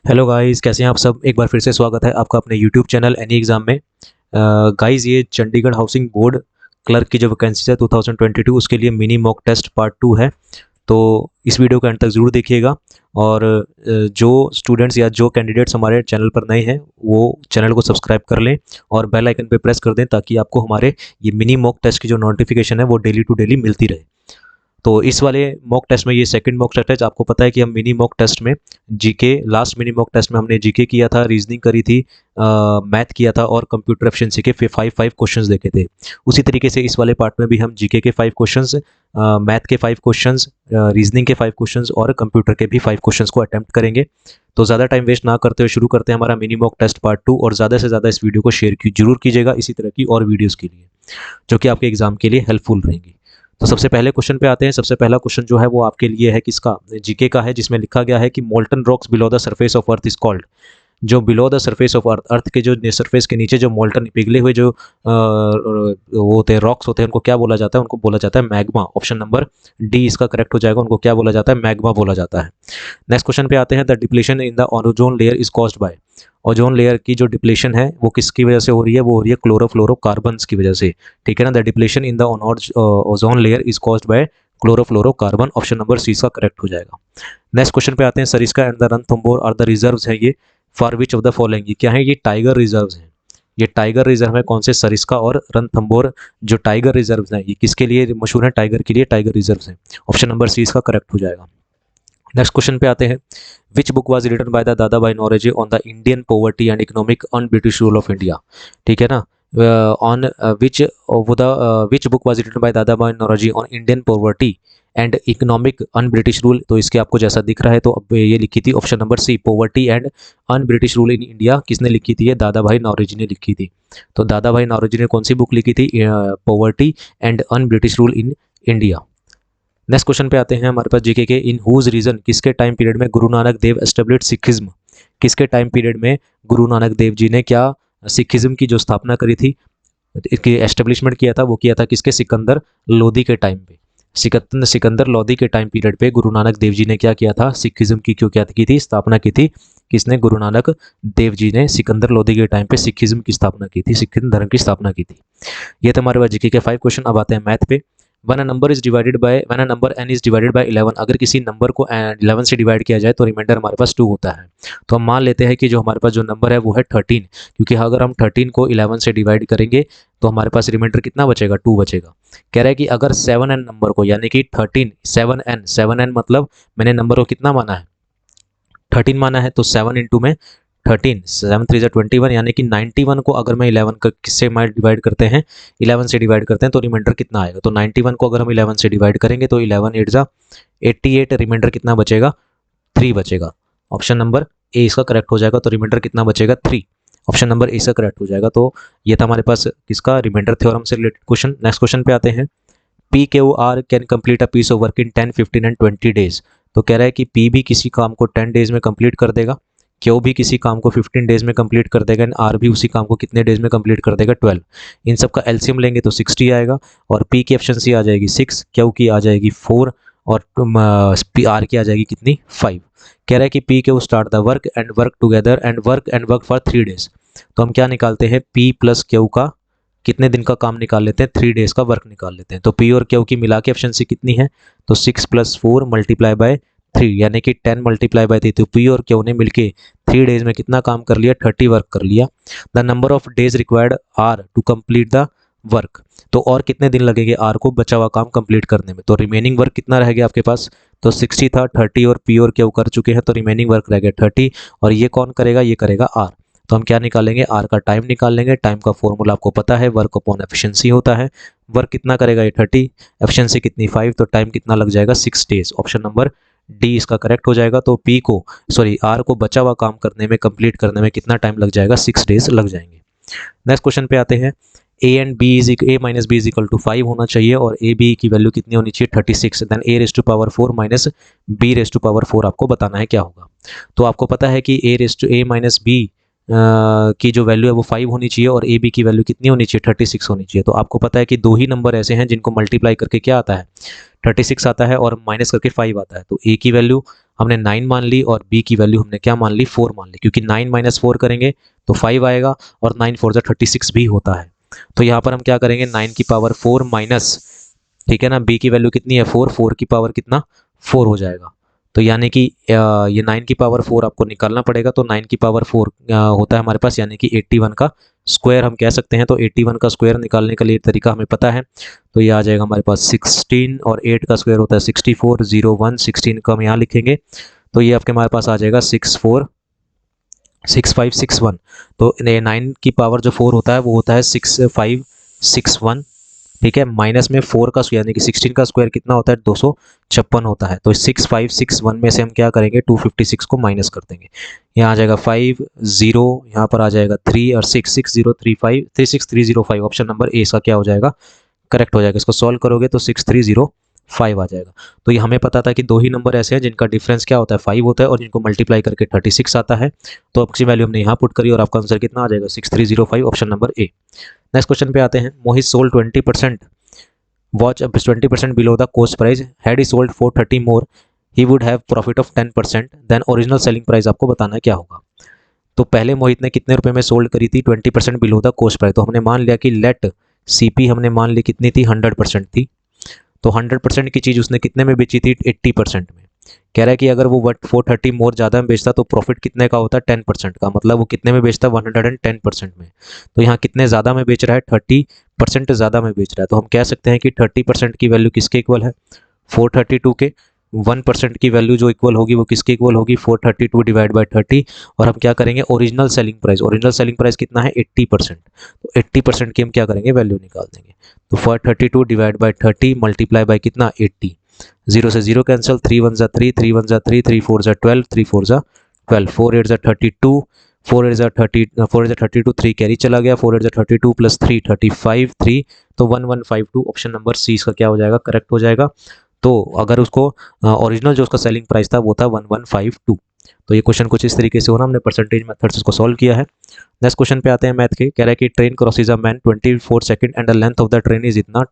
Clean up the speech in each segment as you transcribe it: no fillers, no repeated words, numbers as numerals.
Hello guys, कैसे हैं आप सब। एक बार फिर से स्वागत है आपका अपने यूट्यूब चैनल एनी एग्ज़ाम में। गाइस, ये चंडीगढ़ हाउसिंग बोर्ड क्लर्क की जो वैकेंसी है 2022 उसके लिए मिनी मॉक टेस्ट पार्ट 2 है। तो इस वीडियो के अंत तक ज़रूर देखिएगा। और जो स्टूडेंट्स या जो कैंडिडेट्स हमारे चैनल पर नए हैं वो चैनल को सब्सक्राइब कर लें और बेल आइकन पे प्रेस कर दें ताकि आपको हमारे ये मिनी मॉक टेस्ट की जो नोटिफिकेशन है वो डेली टू डेली मिलती रहे। तो इस वाले मॉक टेस्ट में, ये सेकंड मॉक टेस्ट है। आपको पता है कि हम मिनी मॉक टेस्ट में GK, last mini mock test में हमने जीके किया था, रीजनिंग करी थी, मैथ किया था और कंप्यूटर एफिशिएंसी के 5 क्वेश्चंस देखे थे। उसी तरीके से इस वाले पार्ट में भी हम जीके के 5 क्वेश्चंस, मैथ के 5 क्वेश्चंस, रीजनिंग के 5 क्वेश्चंस और कंप्यूटर के भी 5 क्वेश्चंस को अटेम्प्ट करेंगे। तो ज़्यादा टाइम वेस्ट ना करते हुए शुरू करते हैं हमारा मिनी मॉक टेस्ट पार्ट 2। और ज़्यादा से ज़्यादा इस वीडियो को शेयर जरूर कीजिएगा इसी तरह की और वीडियोज़ के लिए जो कि आपके एग्जाम के लिए हेल्पफुल रहेंगी। तो सबसे पहले क्वेश्चन पे आते हैं। सबसे पहला क्वेश्चन जो है वो आपके लिए है किसका, जीके का है, जिसमें लिखा गया है कि molten rocks below the surface of earth is called. जो below the surface of earth, earth के जो सरफेस के नीचे जो मोल्टन पिघले हुए जो वो होते हैं, रॉक्स होते हैं, उनको क्या बोला जाता है? उनको बोला जाता है मैग्मा। ऑप्शन नंबर डी इसका करेक्ट हो जाएगा। उनको क्या बोला जाता है? मैग्मा बोला जाता है। नेक्स्ट क्वेश्चन पे आते हैं। The depletion in the ozone layer is caused bye. Ozone layer की जो डिप्लेशन है वो किसकी वजह से हो रही है? वो हो रही है क्लोरोफ्लोरोकार्बन्स की वजह से। ठीक है ना। The depletion in the ozone layer is caused by chlorofluorocarbon. Option number C इसका करेक्ट हो जाएगा। नेक्स्ट क्वेश्चन पे आते हैं। Sariska and the Ranthambore are the reserves है ये for which of the following. ये क्या है? ये टाइगर रिजर्व्स हैं। ये टाइगर रिजर्व है कौन से? सरिस्का और रणथंभौर जो टाइगर रिजर्व्स हैं, ये किसके लिए मशहूर है? टाइगर के लिए टाइगर रिजर्व्स हैं। ऑप्शन नंबर सी इसका करेक्ट हो जाएगा। नेक्स्ट क्वेश्चन पे आते हैं। Which book was written by the Dadabhai Naoroji on the Indian poverty and economic on British rule of India. ठीक है ना। On which book was written by Dadabhai Naoroji on Indian poverty and economic un British rule. तो इसके आपको जैसा दिख रहा है तो अब ये लिखी थी option number C, poverty and un British rule in India. किसने लिखी थी? ये दादा भाई नौरोजी ने लिखी थी। तो दादा भाई नौरोजी ने कौन सी बुक लिखी थी? Poverty and un British rule in India. Next question पे आते हैं हमारे पास जीके के। इन हुज रीजन, किसके टाइम पीरियड में गुरु नानक देव एस्टेब्लिश्ड सिखिज्म। किसके टाइम पीरियड में गुरु नानक देव जी ने क्या सिखिज्म की जो स्थापना करी थी, इसकी एस्टेब्लिशमेंट किया था? वो किया था किसके? सिकंदर लोधी के टाइम पे। सिकंदर लोधी के टाइम पीरियड पे गुरु नानक देव जी ने क्या किया था? सिखिज्म की क्यों क्या की थी? स्थापना की थी। किसने? गुरु नानक देव जी ने सिकंदर लोधी के टाइम पे सिखिज्म की स्थापना की थी, सिख धर्म की स्थापना की थी। ये तो हमारे पास जीके के 5 क्वेश्चन। अब आते हैं मैथ पे। One a number n is divided by 11। अगर किसी नंबर को 11 से डिवाइड किया जाए तो रिमाइंडर हमारे पास 2 होता है। तो हम मान लेते हैं कि जो हमारे पास जो नंबर है वो है 13, क्योंकि अगर हम 13 को 11 से डिवाइड करेंगे तो हमारे पास रिमाइंडर कितना बचेगा? 2 बचेगा। कह रहा है कि अगर 7n नंबर को, यानी कि 13 7n मतलब मैंने नंबर को कितना माना है? 13 माना है। तो 7 इंटू में 13, 7 3 21, यानी कि 91 को अगर मैं 11 का किससे डिवाइड करते हैं? 11 से डिवाइड करते हैं तो रिमाइंडर कितना आएगा? तो 91 को अगर हम 11 से डिवाइड करेंगे तो 11 8 जा 88, रिमाइंडर कितना बचेगा? 3 बचेगा। ऑप्शन नंबर ए इसका करेक्ट हो जाएगा। तो रिमाइंडर कितना बचेगा? 3। ऑप्शन नंबर ए इसका करेक्ट हो जाएगा। तो ये था हमारे पास किसका? रिमाइंडर थ्योरम से रिलेटेड क्वेश्चन। नेक्स्ट क्वेश्चन पे आते हैं। P K or R can complete a piece of work in 10, 15 and 20 days. तो कह रहा है कि पी भी किसी काम को 10 डेज में कंप्लीट कर देगा, क्यू भी किसी काम को 15 डेज में कंप्लीट कर देगा, एंड आर भी उसी काम को कितने डेज में कंप्लीट कर देगा? 12। इन सब का एलसीएम लेंगे तो 60 आएगा और पी की एफिशिएंसी आ जाएगी 6, क्यू की आ जाएगी 4 और आर की आ जाएगी कितनी? 5। कह रहा है कि पी के start the work and work together and work for 3 days. तो हम क्या निकालते हैं? पी प्लस क्यू का कितने दिन का काम निकाल लेते हैं? 3 डेज का वर्क निकाल लेते हैं। तो पी और क्यू की मिला के एफिशिएंसी कितनी है? तो 6 + 4 मल्टीप्लाई बाय 3, यानी कि 10 मल्टीप्लाई बाय 3। तो पी और क्यू ने मिलके 3 डेज में कितना काम कर लिया? 30 वर्क कर लिया। The number of days required are to complete the work. तो और कितने दिन लगेंगे आर को बचा हुआ काम कंप्लीट करने में? तो रिमेनिंग वर्क कितना रह गया आपके पास? तो 60 था, 30 और पी और क्यू कर चुके हैं, तो रिमेनिंग वर्क रह गया 30। और ये कौन करेगा? ये करेगा आर। तो हम क्या निकालेंगे? आर का टाइम निकाल लेंगे। टाइम का फॉर्मूला आपको पता है, वर्क अपॉन एफिशिएंसी होता है। वर्क कितना करेगा? ये 30, एफिशिएंसी कितनी? 5, तो टाइम कितना लग जाएगा? 6 डेज। ऑप्शन नंबर डी इसका करेक्ट हो जाएगा। तो आर को बचा हुआ काम करने में, कंप्लीट करने में कितना टाइम लग जाएगा? 6 डेज लग जाएंगे। नेक्स्ट क्वेश्चन पे आते हैं। a minus B is equal to 5 होना चाहिए और ए बी की वैल्यू कितनी होनी चाहिए? 36। Then a raise to power 4 minus B raise to power 4 आपको बताना है क्या होगा। तो आपको पता है कि a माइनस बी की जो वैल्यू है वो 5 होनी चाहिए और ए बी की वैल्यू कितनी होनी चाहिए, 36 होनी चाहिए। तो आपको पता है कि दो ही नंबर ऐसे हैं जिनको मल्टीप्लाई करके क्या आता है, 36 आता है और माइनस करके 5 आता है। तो ए की वैल्यू हमने 9 मान ली और बी की वैल्यू हमने क्या मान ली, 4 मान ली, क्योंकि 9 माइनस 4 करेंगे तो 5 आएगा और 9 4 36 भी होता है। तो यहाँ पर हम क्या करेंगे, 9 की पावर 4 माइनस, ठीक है ना, बी की वैल्यू कितनी है 4, 4 की पावर कितना 4 हो जाएगा। तो यानी कि ये 9 की पावर 4 आपको निकालना पड़ेगा। तो 9 की पावर 4 होता है हमारे पास, यानी कि 81 का स्क्वायर हम कह सकते हैं। तो 81 का स्क्वायर निकालने के लिए तरीका हमें पता है। तो ये आ जाएगा हमारे पास 16 और 8 का स्क्वायर होता है 64, 0 1, 16 का हम यहाँ लिखेंगे। तो ये आपके हमारे पास आ जाएगा 64 6561। तो 9 की पावर जो 4 होता है वो होता है 6561, ठीक है। माइनस में 4 का यानी कि 16 का स्क्वायर कितना होता है, 256 होता है। तो 6561 में से हम क्या करेंगे, 256 को माइनस कर देंगे। यहाँ आ जाएगा 5 0, यहाँ पर आ जाएगा 3 और 6 6035 36305। ऑप्शन नंबर ए इसका क्या हो जाएगा, करेक्ट हो जाएगा। इसको सॉल्व करोगे तो 6305 आ जाएगा। तो ये हमें पता था कि दो ही नंबर ऐसे हैं जिनका डिफरेंस क्या होता है, 5 होता है और जिनको मल्टीप्लाई करके 36 आता है। तो आपकी वैल्यू हमने यहाँ पुट करी और आपका आंसर कितना आ जाएगा, 6305, option number A. Next question पे आते हैं। Mohit sold 20% watch 20% below the cost price, had he sold for 30 more he would have profit of 10%, then original selling price आपको बताना है क्या होगा। तो पहले मोहित ने कितने रुपए में सोल्ड करी थी, 20% बिलो द कॉस्ट प्राइस। तो हमने मान लिया कि लेट सीपी हमने मान ली कितनी थी, 100% थी। तो 100% की चीज़ उसने कितने में बेची थी, 80% में। कह रहा है कि अगर वो 430 मोर ज़्यादा में बेचता तो प्रॉफिट कितने का होता, 10% का। मतलब वो कितने में बेचता, 110% में। तो यहाँ कितने ज़्यादा में बेच रहा है, 30% ज़्यादा में बेच रहा है। तो हम कह सकते हैं कि 30% की वैल्यू किसके इक्वल है, 432 के। 1% की वैल्यू जो इक्वल होगी वो किसके इक्वल होगी, 432 डिवाइड बाई 30। और हम क्या करेंगे, original selling price, original selling price कितना है, 80%। तो 80% की हम क्या करेंगे, वैल्यू निकाल देंगे। तो 432 डिवाइड बाई 30 मल्टीप्लाई बाई कितना, 80। 0 से 0 कैंसिल, 3 1 जा 3, 3 1 जा 3, 3 4 जा 12, 3 4 जा 12, 4 8 जा 32, 4 8 जा 30, 4 8 जा 32, 3 कैरी चला गया, 4 8 जा 32 प्लस 3 35, 3 तो 1152। ऑप्शन नंबर सी इसका क्या हो जाएगा, करेक्ट हो जाएगा। तो अगर उसको ओरिजिनल जो उसका सेलिंग प्राइस था वो था 1152। तो ये क्वेश्चन कुछ इस तरीके से होना, हमने परसेंटेज मेथड से इसको सॉल्व किया है। नेक्स्ट क्वेश्चन पे आते हैं मैथ के। कह रहा है कि train crosses a man 24 second and the length of the train is इतना।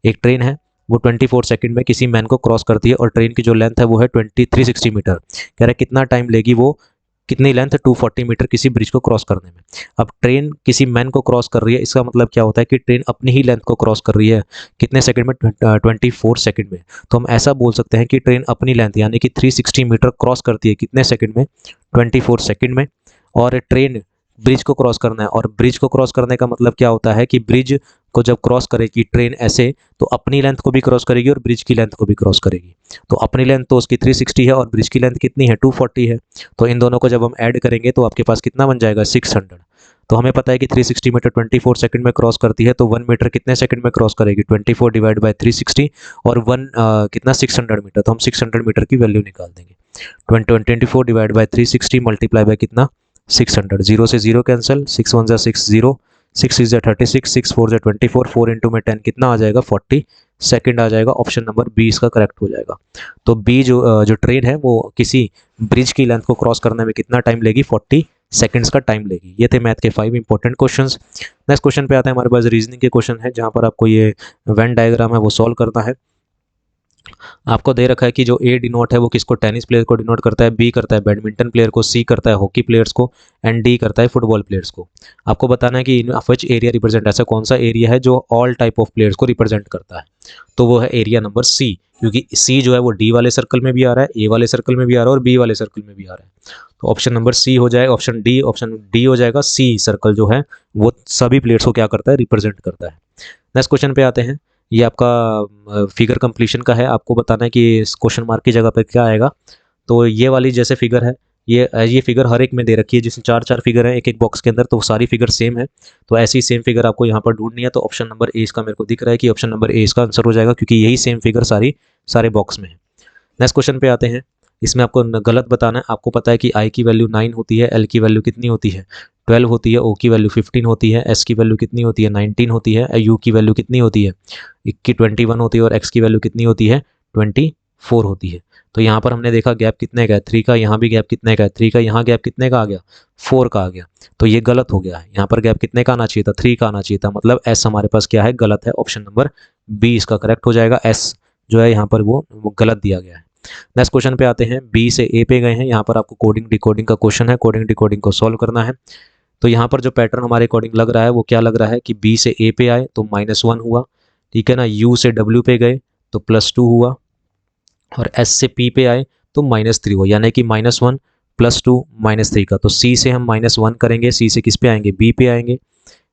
एक ट्रेन है वो 24 सेकंड में किसी मैन को क्रॉस करती है और ट्रेन की जो लेंथ है वो है 360 मीटर। कह रहा है कितना टाइम लेगी वो, कितनी लेंथ है, 240 मीटर किसी ब्रिज को क्रॉस करने में। अब ट्रेन किसी मैन को क्रॉस कर रही है, इसका मतलब क्या होता है कि ट्रेन अपनी ही लेंथ को क्रॉस कर रही है कितने सेकंड में, 24 सेकंड में। तो हम ऐसा बोल सकते हैं कि ट्रेन अपनी लेंथ यानी कि 360 मीटर क्रॉस करती है कितने सेकंड में, 24 सेकंड में। और ट्रेन ब्रिज को क्रॉस करना है, और ब्रिज को क्रॉस करने का मतलब क्या होता है कि ब्रिज को जब क्रॉस करेगी ट्रेन ऐसे, तो अपनी लेंथ को भी क्रॉस करेगी और ब्रिज की लेंथ को भी क्रॉस करेगी। तो अपनी लेंथ तो उसकी 360 है और ब्रिज की लेंथ कितनी है, 240 है। तो इन दोनों को जब हम ऐड करेंगे तो आपके पास कितना बन जाएगा, 600। तो हमें पता है कि 360 मीटर 24 सेकंड में क्रॉस करती है, तो 1 मीटर कितने सेकंड में क्रॉस करेगी, 24 डिवाइड बाई 360 और 1 कितना 600 मीटर। तो हम 600 मीटर की वैल्यू निकाल देंगे। 24 डिवाइड बाई 360 मल्टीप्लाई बाई कितना, 600। 0 से 0 कैंसिल, 6 1 जा 6 0, 6 6 जा 36, 6 4 जा 24, 4 इंटू में 10 कितना आ जाएगा, 40 सेकंड आ जाएगा। ऑप्शन नंबर बी इसका करेक्ट हो जाएगा। तो बी जो ट्रेन है वो किसी ब्रिज की लेंथ को क्रॉस करने में कितना टाइम लेगी, 40 सेकंड्स का टाइम लेगी। ये थे मैथ के 5 इंपॉर्टेंट क्वेश्चंस। नेक्स्ट क्वेश्चन पे आते हैं, हमारे पास रीजनिंग के क्वेश्चन है जहां पर आपको ये वेन डायग्राम है वो सॉल्व करना है। आपको दे रखा है कि जो ए डिनोट है वो किसको, टेनिस प्लेयर को डिनोट करता है, बी करता है बैडमिंटन प्लेयर को, सी करता है हॉकी प्लेयर्स को एंड डी करता है फुटबॉल प्लेयर्स को। आपको बताना है कि इन विच एरिया रिप्रेजेंट, ऐसा कौन सा एरिया है जो ऑल टाइप ऑफ प्लेयर्स को रिप्रेजेंट करता है। तो वो है एरिया नंबर सी, क्योंकि सी जो है वो डी वाले सर्कल में भी आ रहा है, ए वाले सर्कल में भी आ रहा है और बी वाले सर्कल में भी आ रहा है। तो ऑप्शन नंबर सी हो जाएगा, ऑप्शन डी हो जाएगा। सी सर्कल जो है वो सभी प्लेयर्स को क्या करता है, रिप्रेजेंट करता है। नेक्स्ट क्वेश्चन पे आते हैं। ये आपका फिगर कंप्लीशन का है। आपको बताना है कि इस क्वेश्चन मार्क की जगह पे क्या आएगा। तो ये वाली जैसे फिगर है, ये फिगर हर एक में दे रखी है, जिसमें 4 फिगर है एक एक बॉक्स के अंदर, तो सारी फिगर सेम है। तो ऐसी सेम फिगर आपको यहाँ पर ढूंढनी है। तो ऑप्शन नंबर ए इसका मेरे को दिख रहा है कि ऑप्शन नंबर ए इसका आंसर हो जाएगा, क्योंकि यही सेम फिगर सारे बॉक्स में है। नेक्स्ट क्वेश्चन पे आते हैं। इसमें आपको गलत बताना है। आपको पता है कि आई की वैल्यू 9 होती है, एल की वैल्यू कितनी होती है, 12 होती है, ओ की वैल्यू 15 होती है, एस की वैल्यू कितनी होती है, 19 होती है, यू की वैल्यू कितनी होती है, 21 होती है और एक्स की वैल्यू कितनी होती है, 22 4 होती है। तो यहाँ पर हमने देखा गैप कितने का है 3 का, यहाँ भी गैप कितने का है 3 का, यहाँ गैप कितने का आ गया 4 का आ गया। तो ये गलत हो गया है, यहाँ पर गैप कितने का आना चाहिए था 3 का आना चाहिए था, मतलब एस हमारे पास क्या है गलत है, ऑप्शन नंबर बी इसका करेक्ट हो जाएगा। एस जो है यहाँ पर वो गलत दिया गया है। नेक्स्ट क्वेश्चन पे आते हैं, बी से ए पे गए हैं, यहाँ पर आपको कोडिंग डिकोडिंग का क्वेश्चन है, कोडिंग डिकोडिंग को सॉल्व करना है। तो यहाँ पर जो पैटर्न हमारे अकॉर्डिंग लग रहा है वो क्या लग रहा है कि बी से ए पे आए तो -1 हुआ, ठीक है ना, यू से डब्ल्यू पे गए तो +2 हुआ, और एस से पी पे आए तो -3 हुआ, यानी कि -1 +2 -3 का। तो सी से हम -1 करेंगे, सी से किस पे आएंगे बी पे आएंगे,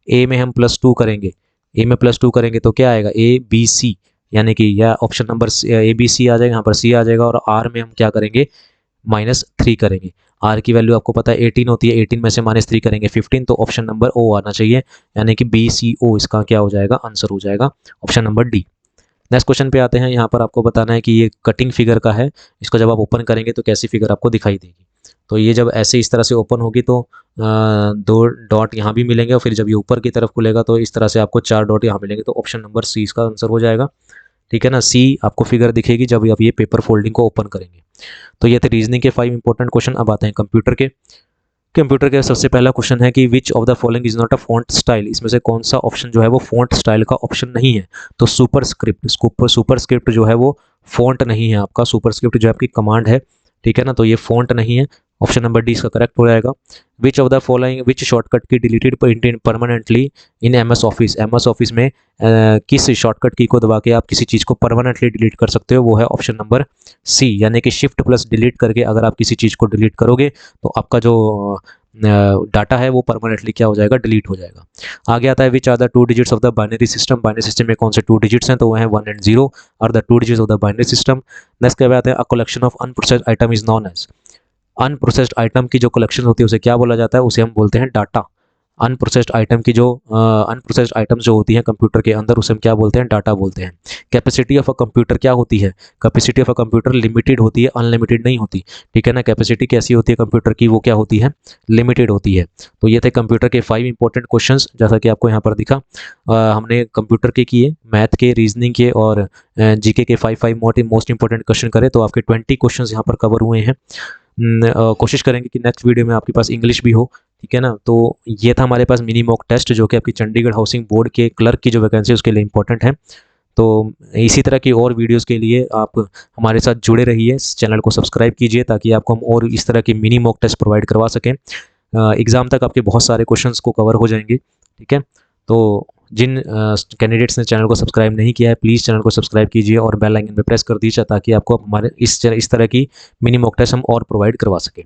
ए में हम +2 करेंगे, ए में +2 करेंगे तो क्या आएगा ए बी सी, यानी कि या option number A B C आ जाएगा, यहाँ पर सी आ जाएगा, और आर में हम क्या करेंगे -3 करेंगे। आर की वैल्यू आपको पता है 18 होती है, 18 में से -3 करेंगे 15, तो ऑप्शन नंबर ओ आना चाहिए, यानी कि बी सी ओ इसका क्या हो जाएगा आंसर हो जाएगा option number D. Next question पे आते हैं, यहाँ पर आपको बताना है कि ये कटिंग फिगर का है, इसको जब आप ओपन करेंगे तो कैसी फिगर आपको दिखाई देगी। तो ये जब ऐसे इस तरह से ओपन होगी तो 2 डॉट यहाँ भी मिलेंगे, और फिर जब ये ऊपर की तरफ खुलेगा तो इस तरह से आपको 4 डॉट यहाँ मिलेंगे, तो ऑप्शन नंबर सी इसका आंसर हो जाएगा, ठीक है ना। सी आपको फिगर दिखेगी जब आप ये पेपर फोल्डिंग को ओपन करेंगे। तो ये थे रीजनिंग के 5 इंपॉर्टेंट क्वेश्चन। अब आते हैं कंप्यूटर के। कंप्यूटर के सबसे पहला क्वेश्चन है कि विच of the following is not a font style, इसमें से कौन सा ऑप्शन जो है वो फॉन्ट स्टाइल का ऑप्शन नहीं है। तो सुपर स्क्रिप्ट जो है वो फॉन्ट नहीं है आपका, सुपर स्क्रिप्ट जो है आपकी कमांड है, ठीक है ना, तो ये फॉन्ट नहीं है, ऑप्शन नंबर डी इसका करेक्ट हो जाएगा। Which of the following which shortcut key deleted permanently in MS office, MS office में किस शॉर्टकट की को दबा के आप किसी चीज़ को परमानेंटली डिलीट कर सकते हो, वो है ऑप्शन नंबर सी, यानी कि शिफ्ट प्लस डिलीट करके अगर आप किसी चीज़ को डिलीट करोगे तो आपका जो डाटा है वो परमानेंटली क्या हो जाएगा डिलीट हो जाएगा। आगे आता है which are the 2 digits of the binary system, binary system में कौन से 2 डिजिट्स हैं, तो वो है 1 एंड 0 और the 2 digits of the binary system. Next के बाद आते हैं a collection of unprocessed item is known as, unprocessed item की जो कलेक्शन होती है उसे क्या बोला जाता है, उसे हम बोलते हैं डाटा। अनप्रोसेस्ड आइटम की जो अनप्रोसेस्ड आइटम्स जो होती हैं कंप्यूटर के अंदर उसे हम क्या बोलते हैं डाटा बोलते हैं। कैपेसिटी ऑफ अ कंप्यूटर क्या होती है, capacity of a computer limited होती है, अनलिमिटेड नहीं होती, ठीक है ना। कैपेसिटी कैसी होती है कंप्यूटर की, वो क्या होती है लिमिटेड होती है। तो ये थे कंप्यूटर के 5 इंपॉर्टेंट क्वेश्चंस, जैसा कि आपको यहाँ पर दिखा। हमने कंप्यूटर के किए, मैथ के, रीजनिंग के और जीके के 5 मोस्ट इंपॉर्टेंट क्वेश्चन करे, तो आपके 20 क्वेश्चन यहाँ पर कवर हुए हैं। कोशिश करेंगे कि नेक्स्ट वीडियो में आपके पास इंग्लिश भी हो, ठीक है ना। तो ये था हमारे पास मिनी मॉक टेस्ट जो कि आपकी चंडीगढ़ हाउसिंग बोर्ड के क्लर्क की जो वैकेंसी है उसके लिए इंपॉर्टेंट है। तो इसी तरह की और वीडियोस के लिए आप हमारे साथ जुड़े रहिए, इस चैनल को सब्सक्राइब कीजिए ताकि आपको हम और इस तरह की मिनी मॉक टेस्ट प्रोवाइड करवा सकें। एग्ज़ाम तक आपके बहुत सारे क्वेश्चंस को कवर हो जाएंगे, ठीक है। तो जिन कैंडिडेट्स ने चैनल को सब्सक्राइब नहीं किया है प्लीज़ चैनल को सब्सक्राइब कीजिए और बेल आइकन पे प्रेस कर दीजिए ताकि आपको हमारे इस तरह की मिनी मॉक टेस्ट हम और प्रोवाइड करवा सकें।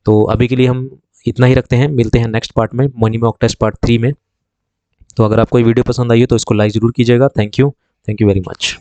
तो अभी के लिए हम इतना ही रखते हैं, मिलते हैं नेक्स्ट पार्ट में मिनी मॉक टेस्ट पार्ट 3 में। तो अगर आपको ये वीडियो पसंद आई हो तो इसको लाइक ज़रूर कीजिएगा। Thank you very much.